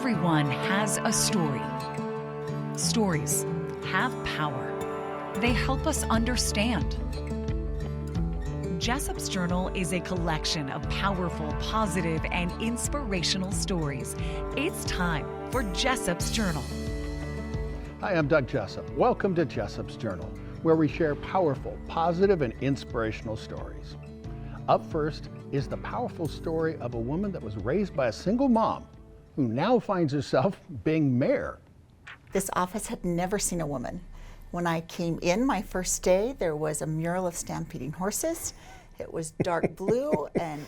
Everyone has a story. Stories have power. They help us understand. Jessop's Journal is a collection of powerful, positive, and inspirational stories. It's time for Jessop's Journal. Hi, I'm Doug Jessop. Welcome to Jessop's Journal, where we share powerful, positive, and inspirational stories. Up first is the powerful story of a woman that was raised by a single mom who now finds herself being mayor. This office had never seen a woman. When I came in my first day, there was a mural of stampeding horses. It was dark blue and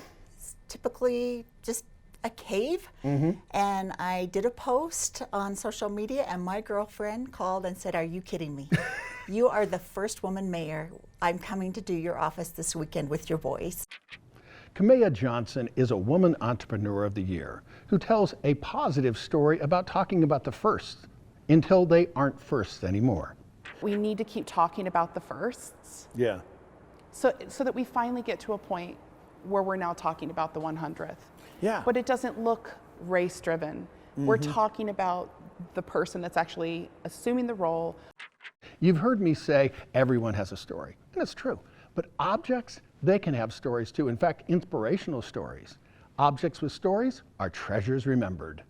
typically just a cave. And I did a post on social media and my girlfriend called and said, "Are you kidding me? You are the first woman mayor. I'm coming to do your office this weekend with your boys." Kamea Johson is a Woman Entrepreneur of the Year who tells a positive story about talking about the firsts until they aren't firsts anymore. We need to keep talking about the firsts. Yeah. So that we finally get to a point where we're now talking about the 100th. Yeah. But it doesn't look race driven. We're talking about the person that's actually assuming the role. You've heard me say everyone has a story, and it's true. But objects, they can have stories too. In fact, inspirational stories. Objects with stories are treasures remembered.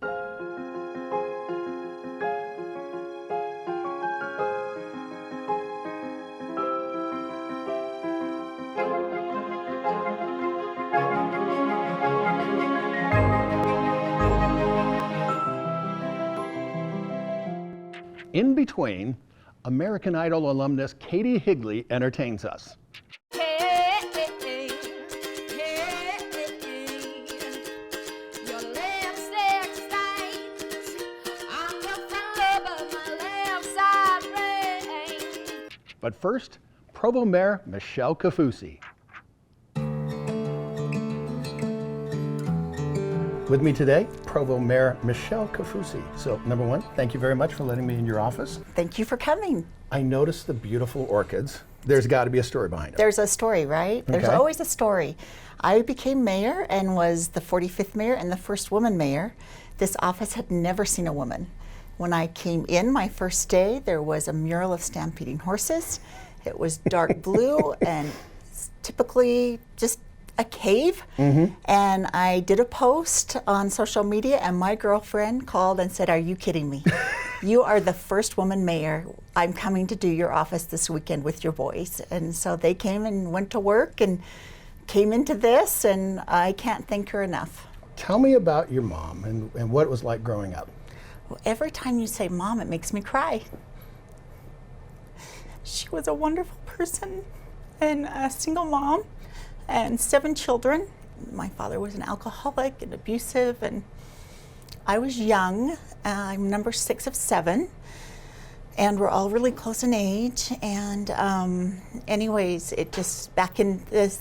In between, American Idol alumnus Katie Highley entertains us. But first, Provo Mayor Michelle Kaufusi. With me today, Provo Mayor Michelle Kaufusi. So, number one, thank you very much for letting me in your office. Thank you for coming. I noticed the beautiful orchids. There's got to be a story behind it. There's a story, right? There's Okay. always a story. I became mayor and was the 45th mayor and the first woman mayor. This office had never seen a woman. When I came in my first day, there was a mural of stampeding horses. It was dark blue and typically just a cave. And I did a post on social media and my girlfriend called and said, "Are you kidding me? You are the first woman mayor. I'm coming to do your office this weekend with your boys." And so they came and went to work and came into this, and I can't thank her enough. Tell me about your mom and what it was like growing up. Well, every time you say mom, it makes me cry. She was a wonderful person and a single mom and 7 children. My father was an alcoholic and abusive, and I was young. I'm number 6 of 7, and we're all really close in age. And anyways, it just back in the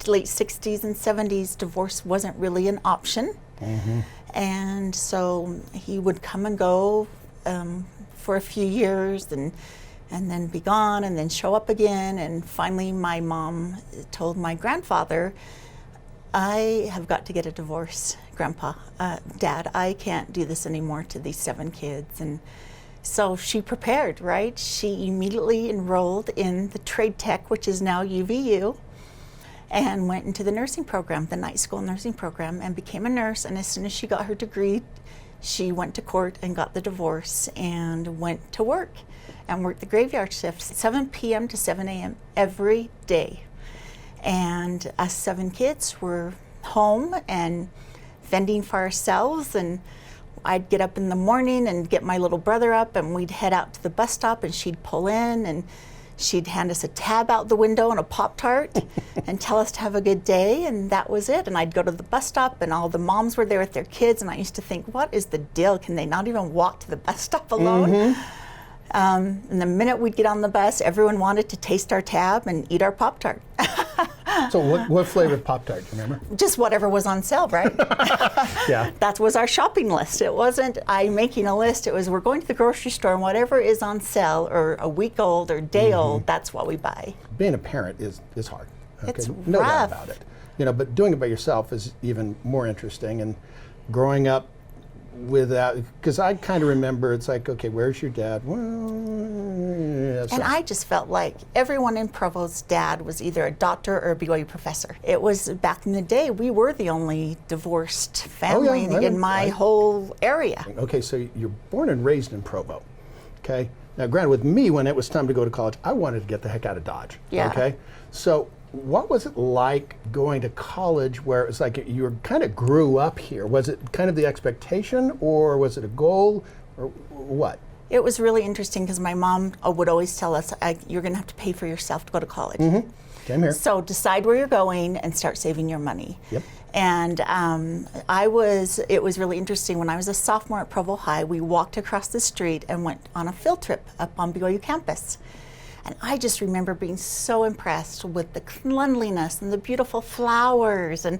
late 60s and 70s, divorce wasn't really an option. And so he would come and go for a few years and then be gone and then show up again. And finally my mom told my grandfather, "I have got to get a divorce, Grandpa, Dad. I can't do this anymore to these 7 kids." And so she prepared, right? She immediately enrolled in the trade tech, which is now UVU, and went into the nursing program, the night school nursing program, and became a nurse. And as soon as she got her degree, she went to court and got the divorce and went to work and worked the graveyard shift, 7 p.m. to 7 a.m. every day. And us 7 kids were home and fending for ourselves, and I'd get up in the morning and get my little brother up, and we'd head out to the bus stop, and she'd pull in and she'd hand us a tab out the window and a Pop-Tart and tell us to have a good day, and that was it. And I'd go to the bus stop and all the moms were there with their kids, and I used to think, what is the deal? Can they not even walk to the bus stop alone? And the minute we'd get on the bus, everyone wanted to taste our tab and eat our Pop-Tart. So what flavor Pop-Tart, do you remember? Just whatever was on sale, right? Yeah. That was our shopping list. It wasn't I making a list. It was we're going to the grocery store and whatever is on sale or a week old or day old, that's what we buy. Being a parent is hard. It's no doubt rough. about it. But doing it by yourself is even more interesting. And growing up without, because I kind of remember it's like, okay, where's your dad? Well, yeah, so- And I just felt like everyone in Provo's dad was either a doctor or a BYU professor. It was back in the day, we were the only divorced family in my whole area. Okay, so you're born and raised in Provo, okay? Now, granted, with me, when it was time to go to college, I wanted to get the heck out of Dodge, okay? So what was it like going to college where it was like you kind of grew up here? Was it kind of the expectation, or was it a goal, or what? It was really interesting because my mom would always tell us, you're going to have to pay for yourself to go to college. Same here. So decide where you're going and start saving your money. Yep. And it was really interesting. When I was a sophomore at Provo High, we walked across the street and went on a field trip up on BYU campus. And I just remember being so impressed with the cleanliness and the beautiful flowers. And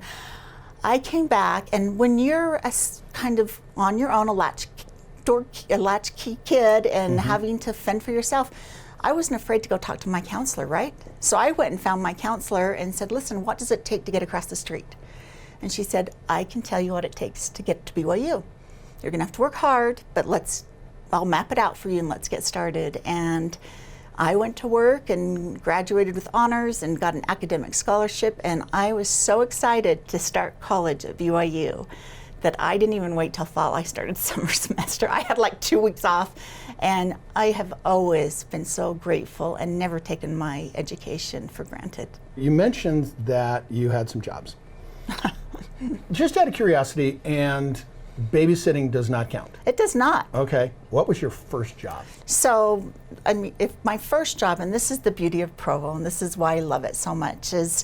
I came back, and when you're kind of on your own, a latchkey kid and having to fend for yourself, I wasn't afraid to go talk to my counselor, right? So I went and found my counselor and said, listen, what does it take to get across the street? And she said, I can tell you what it takes to get to BYU. You're gonna have to work hard, but I'll map it out for you and let's get started. And I went to work and graduated with honors and got an academic scholarship, and I was so excited to start college at BYU that I didn't even wait till fall. I started summer semester. I had like 2 weeks off, and I have always been so grateful and never taken my education for granted. You mentioned that you had some jobs. Just out of curiosity, and babysitting does not count. It does not. Okay. What was your first job? So, I mean, if my first job, and this is the beauty of Provo, and this is why I love it so much, is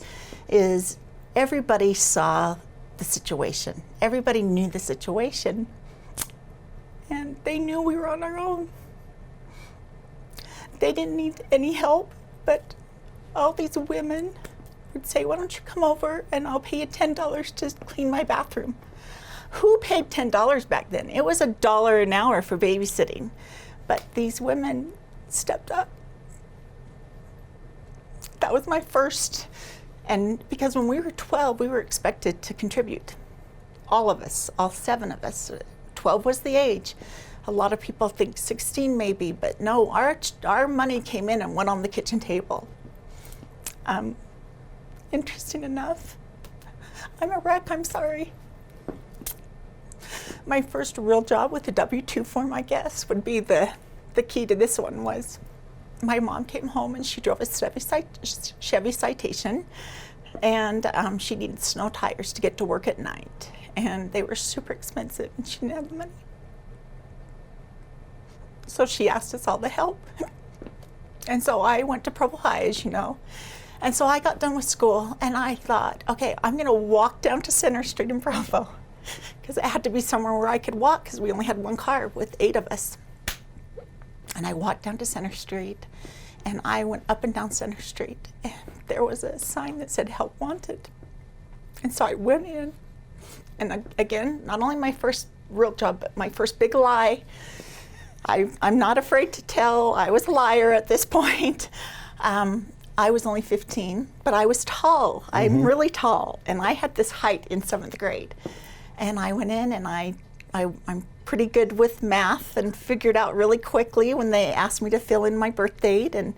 everybody saw the situation. Everybody knew the situation, and they knew we were on our own. They didn't need any help, but all these women would say, why don't you come over and I'll pay you $10 to clean my bathroom. Who paid $10 back then? It was $1 an hour for babysitting, but these women stepped up. That was my first. And because when we were 12, we were expected to contribute. All of us, all 7 of us. 12 was the age. A lot of people think 16 maybe, but no, our money came in and went on the kitchen table. Interesting enough, I'm a wreck, I'm sorry. My first real job with a W-2 form, I guess, would be the key to this one was my mom came home and she drove a Chevy Citation, and she needed snow tires to get to work at night, and they were super expensive and she didn't have the money. So she asked us all to help. And so I went to Provo High, as you know. And so I got done with school and I thought, okay, I'm gonna walk down to Center Street in Provo, because it had to be somewhere where I could walk because we only had 1 car with 8 of us. And I walked down to Center Street and I went up and down Center Street, and there was a sign that said help wanted. And so I went in, and again, not only my first real job, but my first big lie. I'm not afraid to tell I was a liar at this point. I was only 15, but I was tall. I'm really tall, and I had this height in 7th grade. And I went in, and I'm pretty good with math and figured out really quickly when they asked me to fill in my birth date, and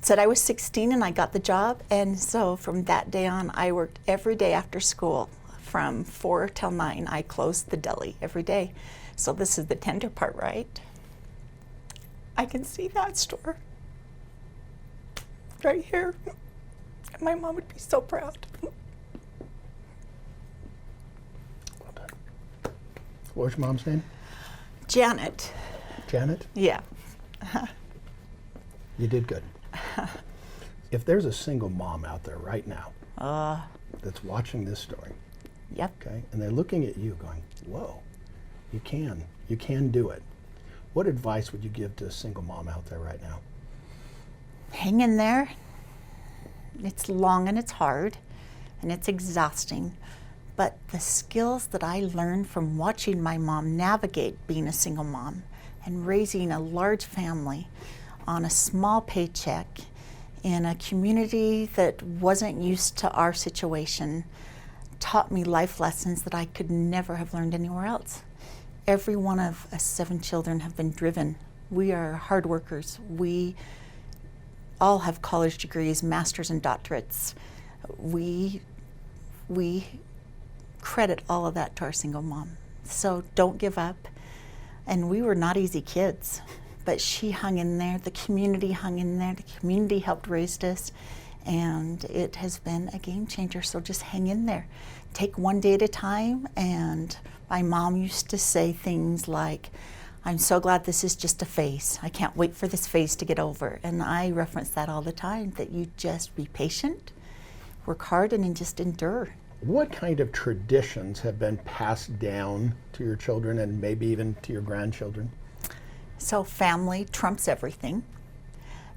said I was 16 and I got the job. And so from that day on, I worked every day after school from 4 till 9. I closed the deli every day. So this is the tender part, right? I can see that store right here. And my mom would be so proud. Well done. What was your mom's name? Janet. Janet? Yeah. You did good. If there's a single mom out there right now that's watching this story, Yep. okay, and they're looking at you going, whoa, you can do it. What advice would you give to a single mom out there right now? Hang in there. It's long and it's hard and it's exhausting, but the skills that I learned from watching my mom navigate being a single mom and raising a large family on a small paycheck in a community that wasn't used to our situation taught me life lessons that I could never have learned anywhere else. Every one of us 7 children have been driven. We are hard workers. We all have college degrees, masters and doctorates. We credit all of that to our single mom. So don't give up. And we were not easy kids, but she hung in there, the community hung in there, the community helped raise us, and it has been a game changer. So just hang in there. Take one day at a time. And my mom used to say things like, I'm so glad this is just a phase. I can't wait for this phase to get over. And I reference that all the time, that you just be patient, work hard, and then just endure. What kind of traditions have been passed down to your children and maybe even to your grandchildren? So family trumps everything.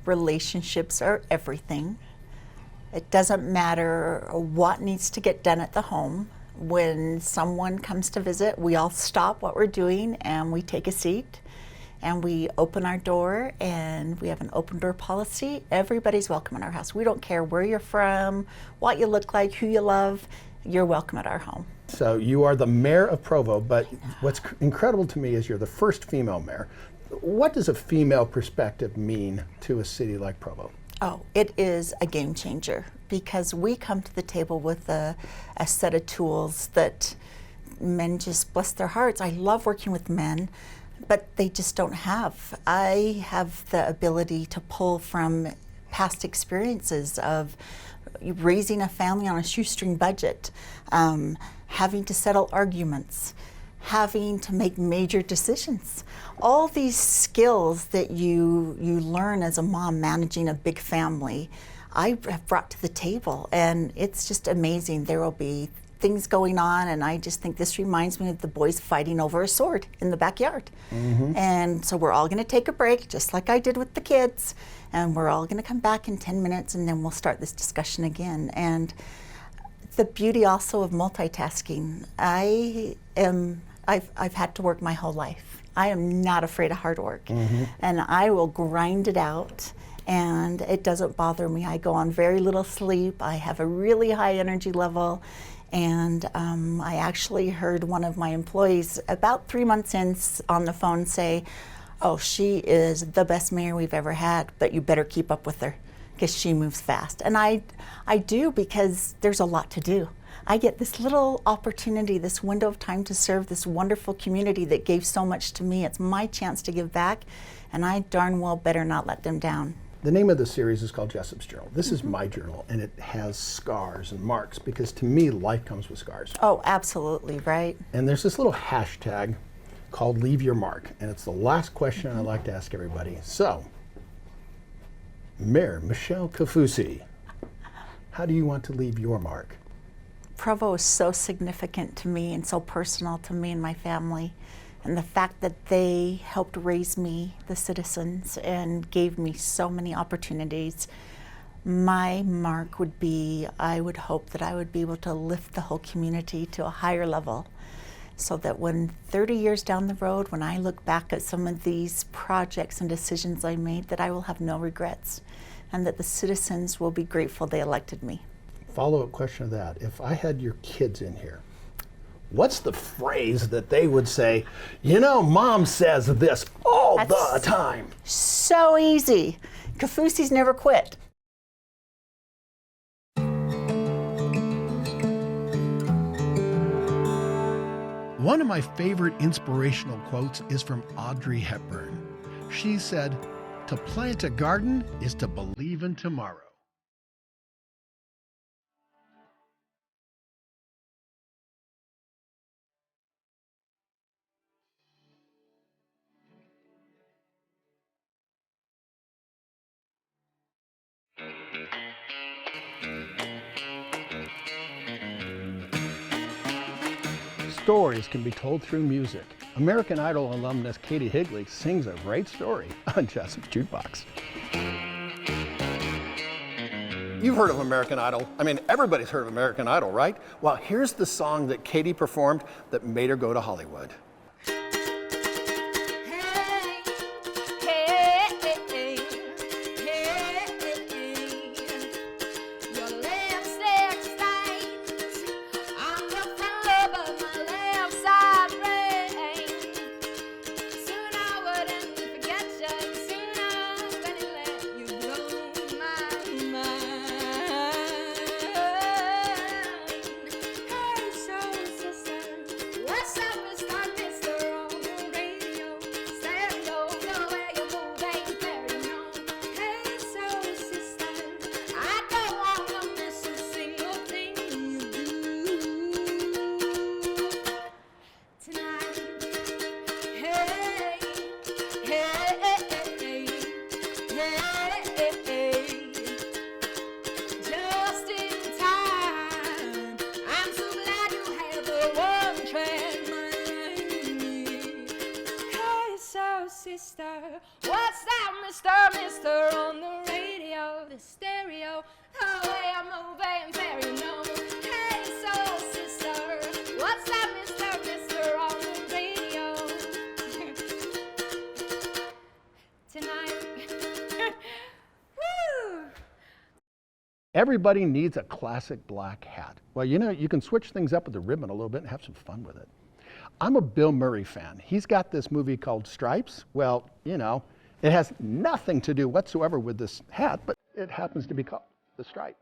Relationships are everything. It doesn't matter what needs to get done at the home. When someone comes to visit, we all stop what we're doing and we take a seat and we open our door, and we have an open door policy. Everybody's welcome in our house. We don't care where you're from, what you look like, who you love. You're welcome at our home. So you are the mayor of Provo, but what's incredible to me is you're the first female mayor. What does a female perspective mean to a city like Provo? Oh, it is a game changer, because we come to the table with a set of tools that men just bless their hearts. I love working with men, but they just don't have. I have the ability to pull from past experiences of raising a family on a shoestring budget, having to settle arguments, having to make major decisions. All these skills that you learn as a mom managing a big family, I have brought to the table, and it's just amazing. There will be things going on, and I just think this reminds me of the boys fighting over a sword in the backyard. Mm-hmm. And so we're all going to take a break, just like I did with the kids, and we're all going to come back in 10 minutes, and then we'll start this discussion again. And the beauty also of multitasking, I've had to work my whole life. I am not afraid of hard work, mm-hmm. and I will grind it out, and it doesn't bother me. I go on very little sleep. I have a really high energy level, and I actually heard one of my employees about 3 months in on the phone say, oh, she is the best mayor we've ever had, but you better keep up with her because she moves fast. And I do, because there's a lot to do. I get this little opportunity, this window of time to serve this wonderful community that gave so much to me. It's my chance to give back, and I darn well better not let them down. The name of the series is called Jessop's Journal. This is my journal, and it has scars and marks, because to me, life comes with scars. Oh, absolutely, right. And there's this little hashtag called Leave Your Mark, and it's the last question I like to ask everybody. So, Mayor Michelle Kaufusi, how do you want to leave your mark? Provo is so significant to me and so personal to me and my family. And the fact that they helped raise me, the citizens, and gave me so many opportunities, my mark would be, I would hope that I would be able to lift the whole community to a higher level, so that when 30 years down the road, when I look back at some of these projects and decisions I made, that I will have no regrets, and that the citizens will be grateful they elected me. Follow-up question of that. If I had your kids in here, what's the phrase that they would say, you know, Mom says this all the time? So easy. Kaufusi's never quit. One of my favorite inspirational quotes is from Audrey Hepburn. She said, "To plant a garden is to believe in tomorrow." Stories can be told through music. American Idol alumnus Katie Highley sings a great story on Jessop's Jukebox. You've heard of American Idol. I mean, everybody's heard of American Idol, right? Well, here's the song that Katie performed that made her go to Hollywood. sister. What's that, mister, mister, on the radio, the stereo? The way I'm moving, very no. Hey, soul sister. What's that, mister, mister, on the radio? Tonight. Woo! Everybody needs a classic black hat. Well, you know, you can switch things up with the ribbon a little bit and have some fun with it. I'm a Bill Murray fan. He's got this movie called Stripes. Well, you know, it has nothing to do whatsoever with this hat, but it happens to be called the Stripe.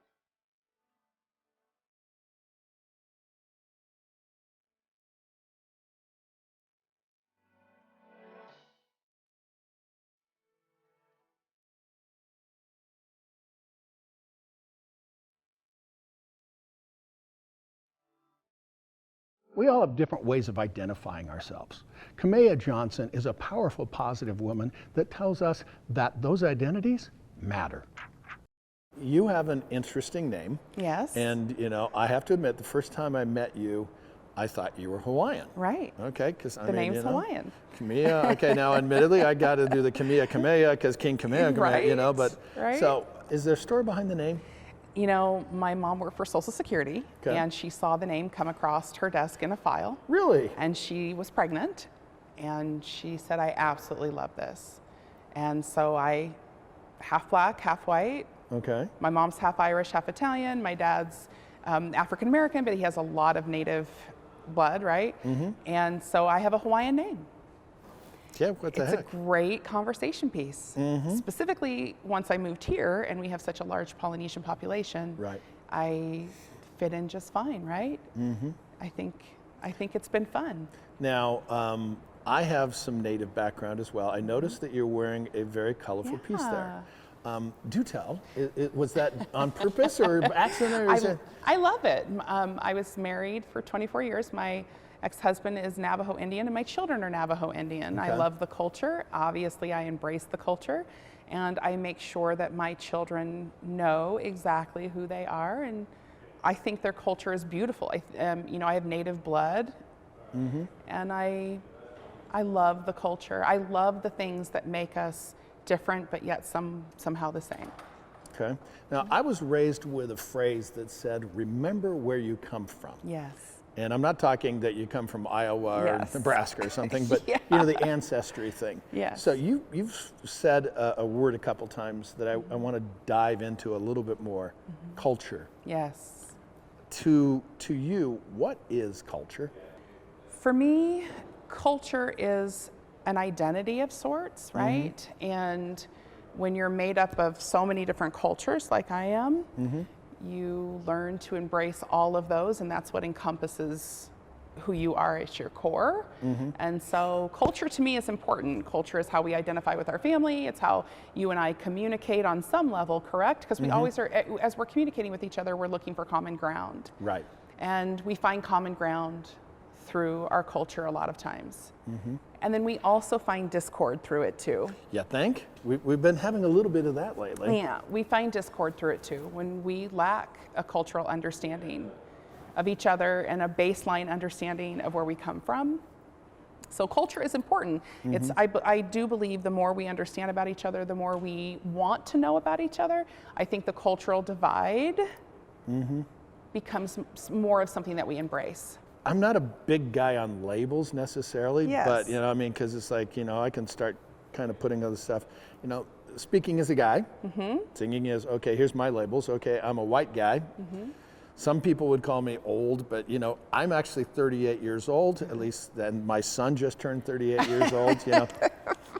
We all have different ways of identifying ourselves. Kamea Johson is a powerful, positive woman that tells us that those identities matter. You have an interesting name. Yes. And, you know, I have to admit, the first time I met you, I thought you were Hawaiian. Right. Okay, because The name's Hawaiian. Kamea. Okay, now admittedly, I got to do the Kamea because King Kamea, Right, you know. But right. So, is there a story behind the name? You know, my mom worked for Social Security, Okay. and she saw the name come across her desk in a file. Really? And she was pregnant, and she said, I absolutely love this. And so I, half black, half white. Okay. My mom's half Irish, half Italian. My dad's African American, but he has a lot of native blood, right? Mm-hmm. And so I have a Hawaiian name. Yeah, what the It's heck? a great conversation piece. Mm-hmm. Specifically, once I moved here and we have such a large Polynesian population, Right. I fit in just fine, right? Mm-hmm. I think it's been fun. Now, I have some native background as well. I noticed that you're wearing a very colorful piece there. Do tell, was that on purpose or accident? Or is it? I love it. I was married for 24 years. My ex-husband is Navajo Indian and my children are Navajo Indian. Okay. I love the culture. Obviously, I embrace the culture and I make sure that my children know exactly who they are, and I think their culture is beautiful. You know, I have native blood, Mm-hmm. and I love the culture. I love the things that make us different, but yet somehow the same. Okay. Now, I was raised with a phrase that said, remember where you come from. Yes. And I'm not talking that you come from Iowa or Yes. Nebraska or something, but Yeah. you know, the ancestry thing. Yes. So you've said a word a couple times that I want to dive into a little bit more. Mm-hmm. Culture. Yes. To you, what is culture? For me, culture is an identity of sorts, right? And when you're made up of so many different cultures like I am, you learn to embrace all of those, and that's what encompasses who you are at your core. And so culture to me is important. Culture is how we identify with our family. It's how you and I communicate on some level, correct? Because we always are, as we're communicating with each other, we're looking for common ground. Right. And we find common ground through our culture a lot of times. And then we also find discord through it too. You think? We've been having a little bit of that lately. Yeah, we find discord through it too. When we lack a cultural understanding of each other and a baseline understanding of where we come from. So culture is important. I do believe the more we understand about each other, the more we want to know about each other. I think the cultural divide becomes more of something that we embrace. I'm not a big guy on labels necessarily, Yes. but you know, I mean, because it's like, you know, I can start kind of putting other stuff, you know, speaking as a guy, singing is, okay, here's my labels. Okay, I'm a white guy. Some people would call me old, but you know, I'm actually 38 years old, at least, and my son just turned 38 years old, you know.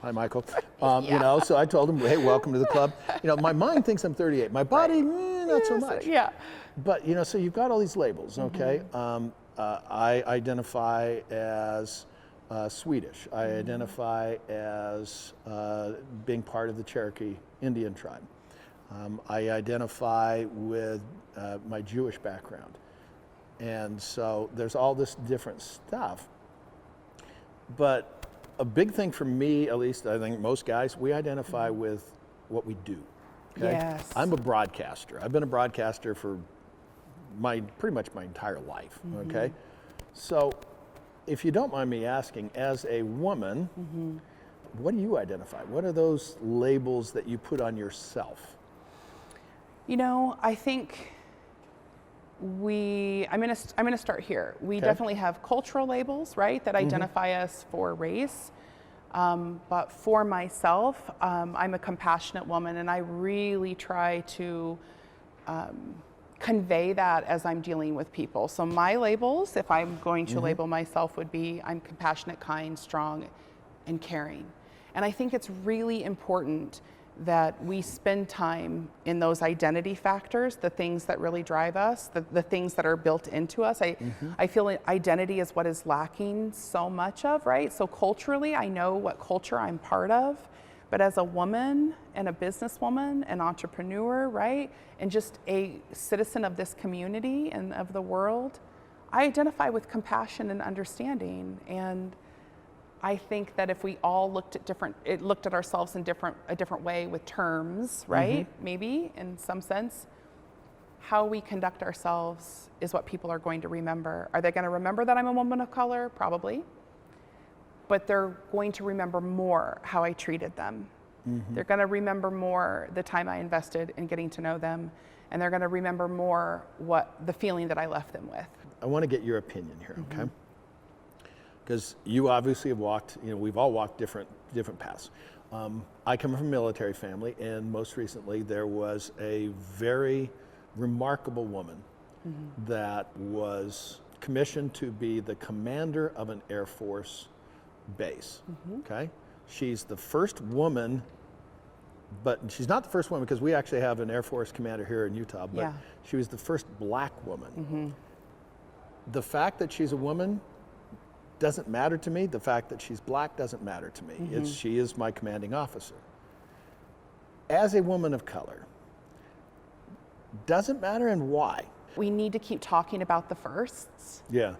Hi, Michael. You know, so I told him, hey, welcome to the club. You know, my mind thinks I'm 38. My body, not so much. Yeah. But, you know, so you've got all these labels, okay? I identify as Swedish. I identify as being part of the Cherokee Indian tribe. I identify with my Jewish background. And so there's all this different stuff. But a big thing for me, at least I think most guys, we identify with what we do. Okay? Yes. I'm a broadcaster. I've been a broadcaster for pretty much my entire life, okay? So if you don't mind me asking, as a woman, what do you identify? What are those labels that you put on yourself? You know, I think I'm gonna start here. We definitely have cultural labels, right, that identify us for race. But for myself, I'm a compassionate woman, and I really try to convey that as I'm dealing with people. So my labels, if I'm going to label myself, would be I'm compassionate, kind, strong, and caring. And I think it's really important that we spend time in those identity factors, the things that really drive us, the things that are built into us. I feel identity is what is lacking so much of, right? So culturally, I know what culture I'm part of, but as a woman and a businesswoman, an entrepreneur, right? And just a citizen of this community and of the world, I identify with compassion and understanding. And I think that if we all looked at ourselves in a different way with terms, right? Maybe in some sense, how we conduct ourselves is what people are going to remember. Are they going to remember that I'm a woman of color? Probably. But they're going to remember more how I treated them. They're going to remember more the time I invested in getting to know them, and they're going to remember more the feeling that I left them with. I want to get your opinion here, okay? Because you obviously have walked, we've all walked different paths. I come from a military family, and most recently there was a very remarkable woman that was commissioned to be the commander of an Air Force base, okay? She's the first woman, but she's not the first woman because we actually have an Air Force commander here in Utah, but she was the first black woman. The fact that she's a woman doesn't matter to me. The fact that she's black doesn't matter to me. She is my commanding officer. As a woman of color, doesn't matter, and why? We need to keep talking about the firsts. Yeah.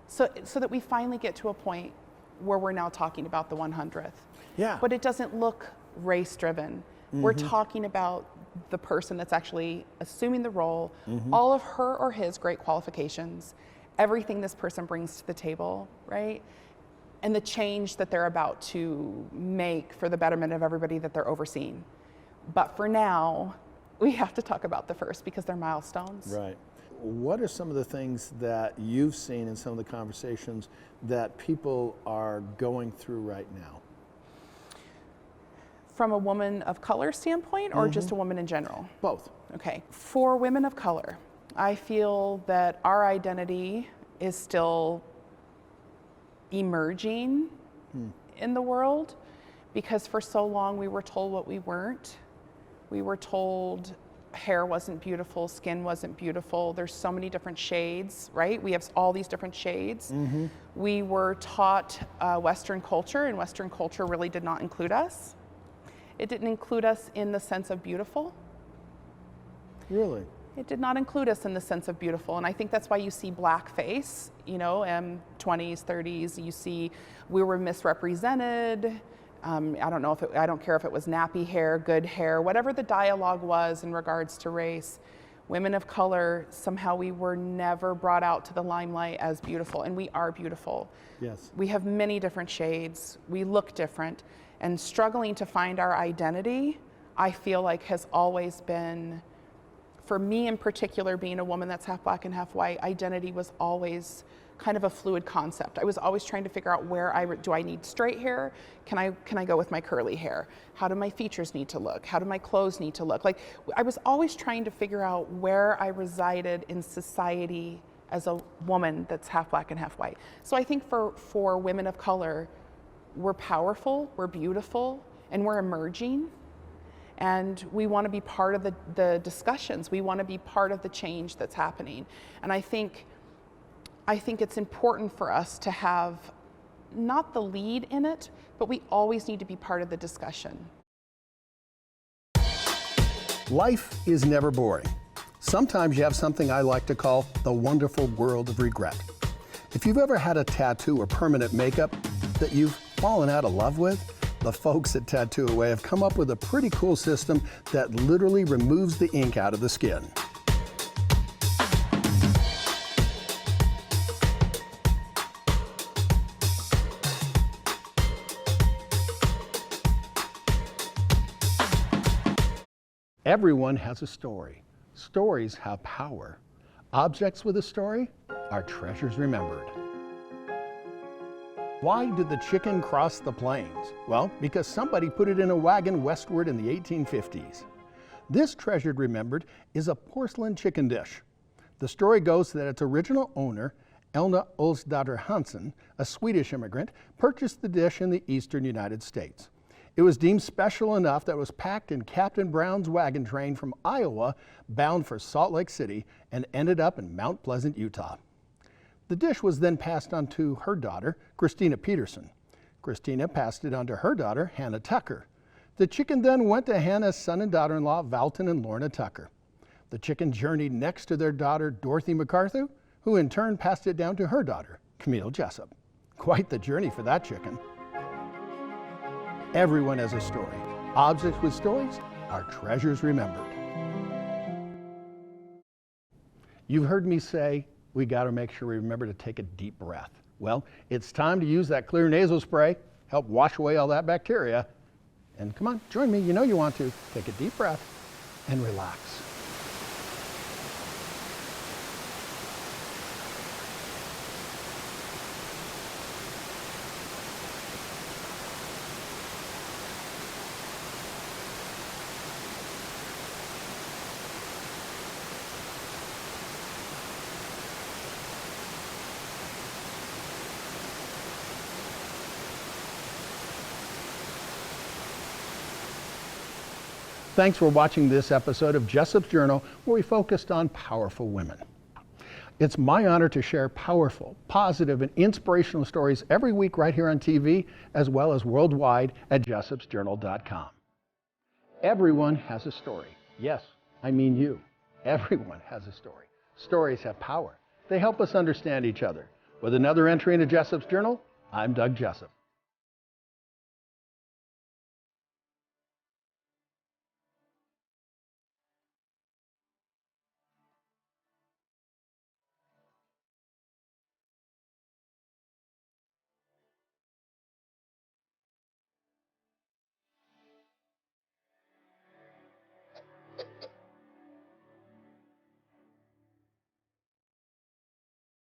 So that we finally get to a point where we're now talking about the 100th. Yeah. But it doesn't look race driven. We're talking about the person that's actually assuming the role, all of her or his great qualifications, everything this person brings to the table, right? And the change that they're about to make for the betterment of everybody that they're overseeing. But for now, we have to talk about the first because they're milestones. Right. What are some of the things that you've seen in some of the conversations that people are going through right now? From a woman of color standpoint or just a woman in general? Both. Okay. For women of color, I feel that our identity is still emerging in the world because for so long we were told what we weren't. We were told hair wasn't beautiful, skin wasn't beautiful. There's so many different shades, right? We have all these different shades. We were taught Western culture, and Western culture really did not include us. It didn't include us in the sense of beautiful. Really? It did not include us in the sense of beautiful, and I think that's why you see blackface, 20s, 30s, you see we were misrepresented. I don't care if it was nappy hair, good hair, whatever the dialogue was in regards to race. Women of color, somehow we were never brought out to the limelight as beautiful, and we are beautiful. Yes. We have many different shades, we look different, and struggling to find our identity, I feel like has always been, for me in particular, being a woman that's half black and half white, identity was always kind of a fluid concept. I was always trying to figure out do I need straight hair? Can I go with my curly hair? How do my features need to look? How do my clothes need to look? Like, I was always trying to figure out where I resided in society as a woman that's half black and half white. So I think for women of color, we're powerful, we're beautiful, and we're emerging. And we want to be part of the discussions. We want to be part of the change that's happening. And I think it's important for us to have not the lead in it, but we always need to be part of the discussion. Life is never boring. Sometimes you have something I like to call the wonderful world of regret. If you've ever had a tattoo or permanent makeup that you've fallen out of love with, the folks at Tattoo Away have come up with a pretty cool system that literally removes the ink out of the skin. Everyone has a story. Stories have power. Objects with a story are treasures remembered. Why did the chicken cross the plains? Well, because somebody put it in a wagon westward in the 1850s. This treasured remembered is a porcelain chicken dish. The story goes that its original owner, Elna Olsdotter Hansen, a Swedish immigrant, purchased the dish in the eastern United States. It was deemed special enough that it was packed in Captain Brown's wagon train from Iowa, bound for Salt Lake City, and ended up in Mount Pleasant, Utah. The dish was then passed on to her daughter, Christina Peterson. Christina passed it on to her daughter, Hannah Tucker. The chicken then went to Hannah's son and daughter-in-law, Valton and Lorna Tucker. The chicken journeyed next to their daughter, Dorothy MacArthur, who in turn passed it down to her daughter, Kamea Johson. Quite the journey for that chicken. Everyone has a story. Objects with stories are treasures remembered. You've heard me say we got to make sure we remember to take a deep breath. Well, it's time to use that clear nasal spray, help wash away all that bacteria. And come on, join me. You know you want to. Take a deep breath and relax. Thanks for watching this episode of Jessop's Journal, where we focused on powerful women. It's my honor to share powerful, positive, and inspirational stories every week right here on TV, as well as worldwide at jessopsjournal.com. Everyone has a story. Yes, I mean you. Everyone has a story. Stories have power. They help us understand each other. With another entry into Jessop's Journal, I'm Doug Jessop.